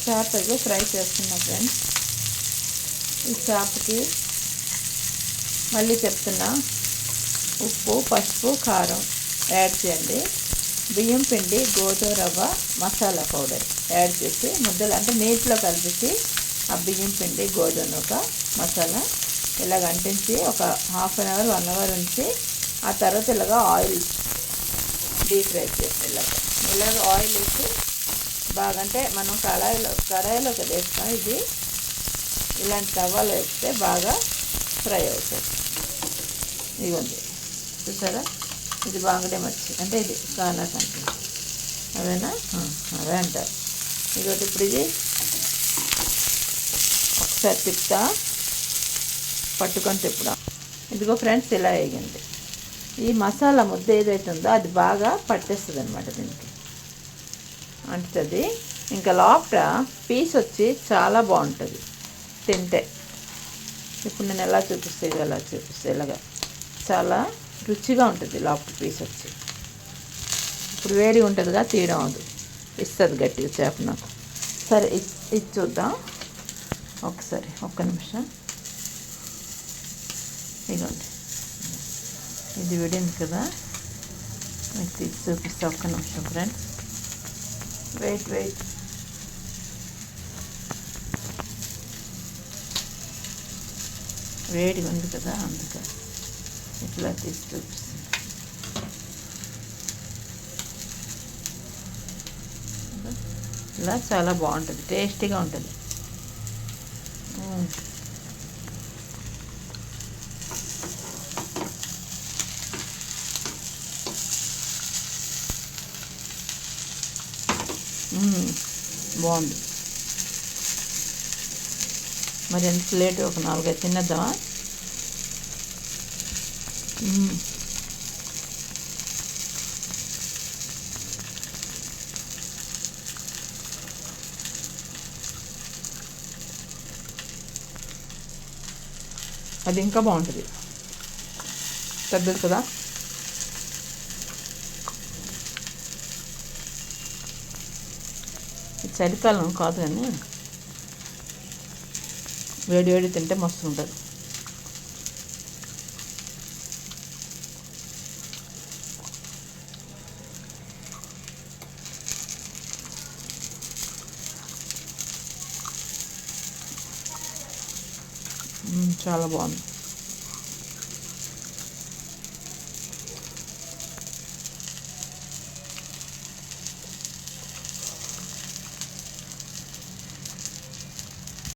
చేపకి fry చేస్తున్నా friends. ఈ చేపకి మళ్ళీ చెప్తున్నా, ఉప్పు, పసుపు, కారం యాడ్ చేయండి. బియ్యం పిండి, గోధుమ రవ్వ, మసాలా పౌడర్ యాడ్ చేసి ముద్దలు అంటే నీటిలో కలిపేసి ఆ బియ్యం పిండి, గోధుమ రవ్వ, మసాలా ఇలాగ అంటించి ఒక హాఫ్ అన్ అవర్ 1 అవర్ ఉంచి ఆ తర్వాత ఇలాగ ఆయిల్ డీప్ ఫ్రై చేసి ఇలాగ ఆయిల్ వేసి బాగా, అంటే మనం కడాయిలోకి వేస్తాం. ఇది ఇలాంటి తవ్వాలో వేస్తే బాగా ఫ్రై అవుతుంది. ఇదిగోండి చూసారా, ఇది బాగుండే మర్చి అంటే ఇది కానాస్ అంటే అవేనా, అవే అంటారు. ఇదిగోటి ఇప్పుడు ఇది ఒకసారి తిప్పుతా, పట్టుకొని తిప్పుదాం. ఇదిగో ఫ్రెండ్స్ ఇలా వేగింది. ఈ మసాలా ముద్ద ఏదైతే ఉందో అది బాగా పట్టేస్తుంది అనమాట, దీనికి అంటుతుంది. ఇంకా లోపల పీస్ వచ్చి చాలా బాగుంటుంది తింటే. ఇప్పుడు నేను ఎలా చూపిస్తే ఇలాగా చాలా రుచిగా ఉంటుంది లోపల పీస్ వచ్చి. ఇప్పుడు వేడి ఉంటుందిగా, తీయడం అది ఇస్తుంది గట్టిగా చేప నాకు. సరే ఇది చూద్దాం ఒకసారి, ఒక్క నిమిషం. ఇదిగోండి, ఇది విడింది కదా, మీకు తీసి చూపిస్తా. ఒక్క నిమిషం ఫ్రెండ్స్, వెయిట్. వేడిగా ఉంది కదా, అందుకే ఇట్లా తీసి చూపిస్తుంది. ఇలా చాలా బాగుంటుంది, టేస్టీగా ఉంటుంది. బాగుంది. మరి ఎంత ప్లేట్ ఒక 4-5 తినేద్దామా? అది ఇంకా బాగుంటుంది, పెద్దది కదా. ఇది చలికాలం కాదు కానీ వేడి తింటే మస్తు ఉంటుంది. చాలా బాగుంది.